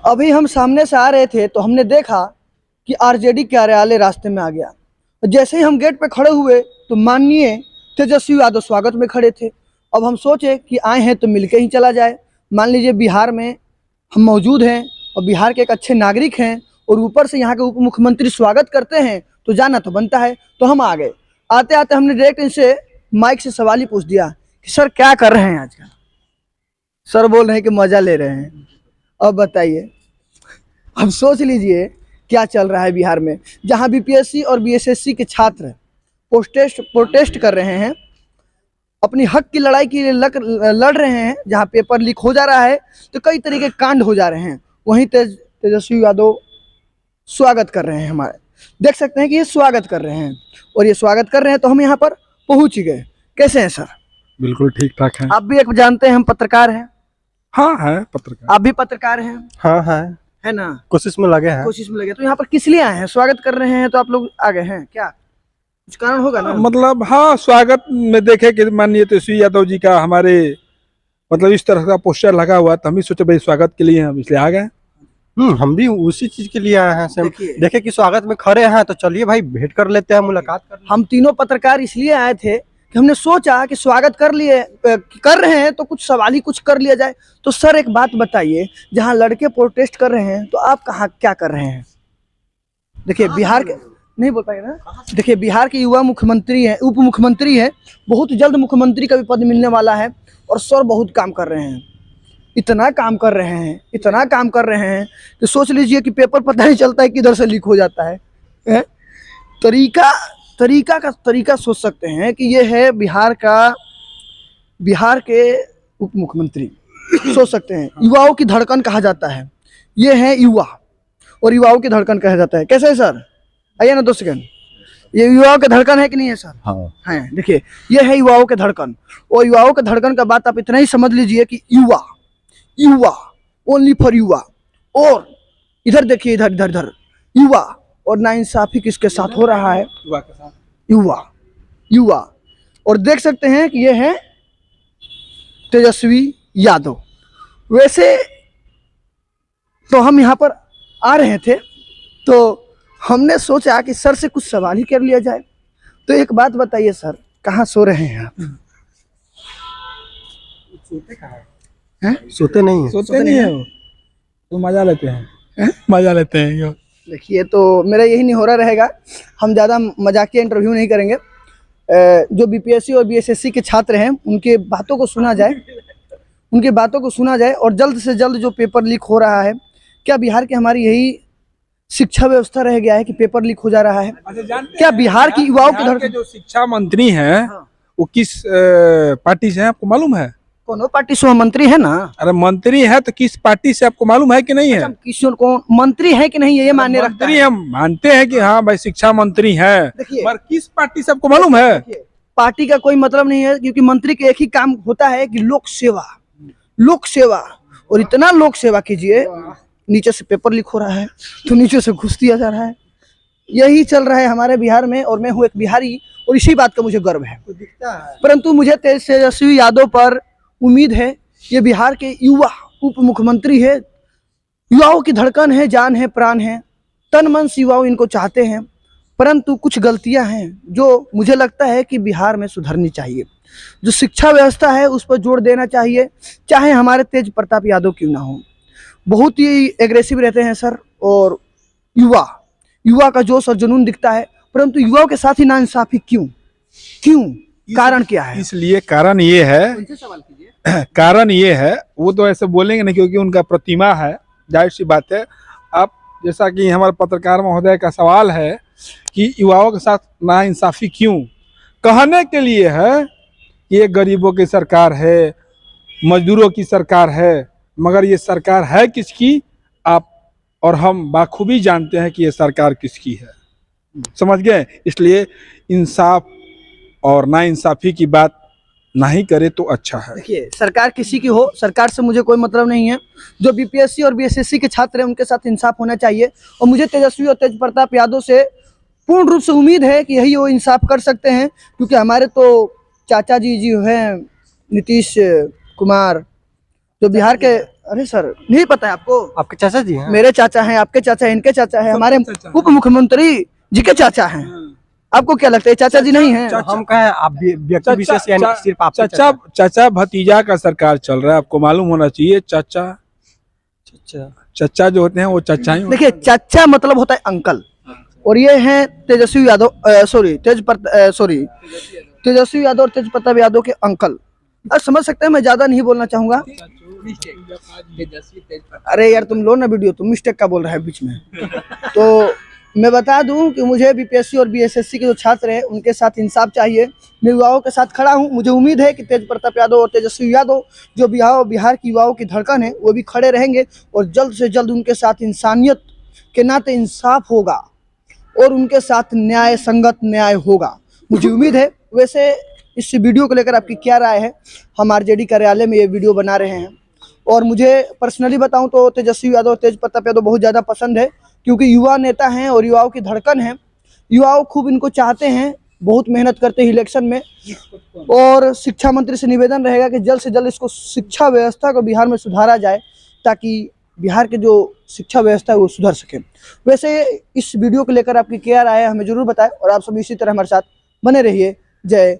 अभी हम सामने से आ रहे थे तो हमने देखा कि आरजेडी कार्यालय रास्ते में आ गया। जैसे ही हम गेट पे खड़े हुए तो माननीय तेजस्वी यादव स्वागत में खड़े थे। अब हम सोचे कि आए हैं तो मिलके ही चला जाए। मान लीजिए बिहार में हम मौजूद हैं और बिहार के एक अच्छे नागरिक हैं और ऊपर से यहाँ के उप मुख्यमंत्री स्वागत करते हैं तो जाना तो बनता है। तो हम आ गए। आते आते हमने डायरेक्ट इनसे माइक से सवाल ही पूछ दिया कि सर क्या कर रहे हैं आजकल। सर बोल रहे हैं कि मजा ले रहे हैं। अब बताइए, अब सोच लीजिए क्या चल रहा है बिहार में, जहां बीपीएससी और बीएसएससी के छात्र प्रोटेस्ट कर रहे हैं, अपनी हक की लड़ाई के लिए लड़ रहे हैं। जहां पेपर लीक हो जा रहा है तो कई तरीके के कांड हो जा रहे हैं, वहीं तेजस्वी यादव स्वागत कर रहे हैं। हमारे देख सकते हैं कि ये स्वागत कर रहे हैं और ये स्वागत कर रहे हैं तो हम यहाँ पर पहुंच गए। कैसे हैं सर? बिल्कुल ठीक ठाक है। आप भी एक जानते हैं हम पत्रकार हैं। हाँ है पत्रकार। आप भी पत्रकार हैं? हाँ है ना, कोशिश में लगे हैं। कोशिश में लगे। तो यहाँ पर किस लिए आए हैं? स्वागत कर रहे हैं तो आप लोग आ गए हैं, क्या कुछ कारण होगा ना? मतलब हाँ, स्वागत में देखे कि माननीय तेजस्वी यादव जी का हमारे मतलब इस तरह का पोस्टर लगा हुआ, तो हम भी सोचे भाई स्वागत के लिए हम इसलिए आ गए। हम भी उसी चीज के लिए आए हैं। देखे कि स्वागत में खड़े हैं तो चलिए भाई भेंट कर लेते हैं, मुलाकात कर लेते हैं। हम तीनों पत्रकार इसलिए आए थे कि हमने सोचा कि स्वागत कर रहे हैं तो कुछ सवाल ही कुछ कर लिया जाए। तो सर एक बात बताइए, जहाँ लड़के प्रोटेस्ट कर रहे हैं तो आप कहाँ क्या कर रहे हैं? देखिए बिहार के नहीं बोल पाएगा ना। देखिए बिहार के युवा मुख्यमंत्री हैं, उप मुख्यमंत्री हैं, बहुत जल्द मुख्यमंत्री का भी पद मिलने वाला है और सर बहुत काम कर रहे हैं। इतना काम कर रहे हैं, इतना काम कर रहे हैं कि सोच लीजिए कि पेपर पता नहीं चलता है किधर से लीक हो जाता है। तरीका सोच सकते हैं कि ये है बिहार के उप मुख्यमंत्री। सोच सकते हैं, युवाओं की धड़कन कहा जाता है। ये है युवा और युवाओं की धड़कन कहा जाता है। कैसे है सर? आइए ना 2 सेकंड। ये युवाओं के धड़कन है कि नहीं है सर? हाँ है। देखिए ये है युवाओं के धड़कन, और युवाओं के धड़कन का बात आप इतना ही समझ लीजिए कि युवा ओनली फॉर युवा। और इधर देखिए, इधर युवा, और नाइंसाफी किसके साथ हो रहा है? युवा। और देख सकते हैं कि ये है तेजस्वी यादव। वैसे तो हम यहाँ पर आ रहे थे तो हमने सोचा कि सर से कुछ सवाल ही कर लिया जाए। तो एक बात बताइए सर, कहाँ सो रहे हैं आप? सोते कहाँ हैं? सोते नहीं है। सोते नहीं है तो मजा लेते हैं। मजा लेते हैं। देखिए तो मेरा यही नहीं हो रहा रहेगा, हम ज़्यादा मजाकिया इंटरव्यू नहीं करेंगे। जो बीपीएससी और बीएसएससी के छात्र हैं उनके बातों को सुना जाए और जल्द से जल्द जो पेपर लीक हो रहा है, क्या बिहार की हमारी यही शिक्षा व्यवस्था रह गया है कि पेपर लीक हो जा रहा है? क्या बिहार की युवाओं के जो शिक्षा मंत्री हैं वो किस पार्टी से हैं आपको मालूम है? कोनो पार्टी से मंत्री है ना? अरे मंत्री है तो किस पार्टी से आपको मालूम है कि नहीं है? किसी को मंत्री है कि नहीं है ये मानने रखता है। हम मानते हैं कि हाँ भाई शिक्षा मंत्री है, पर किस पार्टी से आपको मालूम है? पार्टी का कोई मतलब नहीं है, क्योंकि मंत्री का एक ही काम होता है कि लोक सेवा। और इतना लोक सेवा कीजिए, नीचे से पेपर लीक हो रहा है तो नीचे से घुस दिया जा रहा है। यही चल रहा है हमारे बिहार में, और मैं हूँ एक बिहारी और इसी बात का मुझे गर्व है। परंतु मुझे तेजस्वी यादव पर उम्मीद है। ये बिहार के युवा उप मुख्यमंत्री है, युवाओं की धड़कन है, जान है, प्राण है, तन मन से युवाओं इनको चाहते हैं। परंतु कुछ गलतियां हैं जो मुझे लगता है कि बिहार में सुधरनी चाहिए। जो शिक्षा व्यवस्था है उस पर जोर देना चाहिए, चाहे हमारे तेज प्रताप यादव क्यों ना हो। बहुत ही एग्रेसिव रहते हैं सर, और युवा का जोश और जुनून दिखता है, परंतु युवाओं के साथ ही नाइंसाफी क्यों? कारण क्या है? इसलिए कारण ये है, वो तो ऐसे बोलेंगे नहीं क्योंकि उनका प्रतिमा है, जाहिर सी बात है। आप जैसा कि हमारे पत्रकार महोदय का सवाल है कि युवाओं के साथ नाइंसाफी क्यों, कहने के लिए है कि ये गरीबों की सरकार है, मजदूरों की सरकार है, मगर ये सरकार है किसकी? आप और हम बाखूबी जानते हैं कि ये सरकार किसकी है। समझ गए? इसलिए इंसाफ और नाइंसाफी की बात नहीं करे तो अच्छा है। देखिए सरकार किसी की हो, सरकार से मुझे कोई मतलब नहीं है। जो बीपीएससी और बीएसएससी के छात्र हैं उनके साथ इंसाफ होना चाहिए, और मुझे तेजस्वी और तेज प्रताप यादव से पूर्ण रूप से उम्मीद है कि यही वो इंसाफ कर सकते हैं, क्योंकि हमारे तो चाचा जी हैं नीतीश कुमार, जो बिहार के अरे सर नहीं पता है आपको? आपके चाचा जी हैं? मेरे चाचा हैं, आपके चाचा हैं, इनके चाचा हैं, हमारे चाचा हैं। उप मुख्यमंत्री जी के चाचा हैं। आपको क्या लगता है चाचा जी नहीं हैं? हम कहें आप व्यक्ति विशेष यानी सिर्फ आप चाचा चाचा भतीजा का सरकार चल रहा है, आपको मालूम होना चाहिए। चाचा चाचा जो होते हैं वो चाचा ही होते देखिए चाचा मतलब होता है अंकल, और ये हैं तेजस्वी यादव तेजस्वी यादव और तेज प्रताप यादव के अंकल। अब समझ सकते हैं, मैं ज्यादा नहीं बोलना चाहूंगा। अरे यार तुम लो ना वीडियो, तुम मिस्टेक का बोल रहे हैं बीच में। तो मैं बता दूं कि मुझे बीपीएससी और बीएसएससी के जो छात्र हैं उनके साथ इंसाफ चाहिए। मैं युवाओं के साथ खड़ा हूं। मुझे उम्मीद है कि तेज प्रताप यादव और तेजस्वी यादव जो बिहार की युवाओं की धड़कन है वो भी खड़े रहेंगे, और जल्द से जल्द उनके साथ इंसानियत के नाते इंसाफ होगा और उनके साथ न्याय संगत न्याय होगा, मुझे उम्मीद है। वैसे इस वीडियो को लेकर आपकी क्या राय है? हम आरजेडी कार्यालय में ये वीडियो बना रहे हैं, और मुझे पर्सनली बताऊं तो तेजस्वी यादव और तेज प्रताप यादव बहुत ज़्यादा पसंद है, क्योंकि युवा नेता हैं और युवाओं की धड़कन है। युवाओं खूब इनको चाहते हैं, बहुत मेहनत करते हैं इलेक्शन में। और शिक्षा मंत्री से निवेदन रहेगा कि जल्द से जल्द इसको शिक्षा व्यवस्था को बिहार में सुधारा जाए, ताकि बिहार के जो शिक्षा व्यवस्था है वो सुधर सके। वैसे इस वीडियो को लेकर आपकी क्या राय है हमें जरूर बताएं, और आप सभी इसी तरह हमारे साथ बने रहिए। जय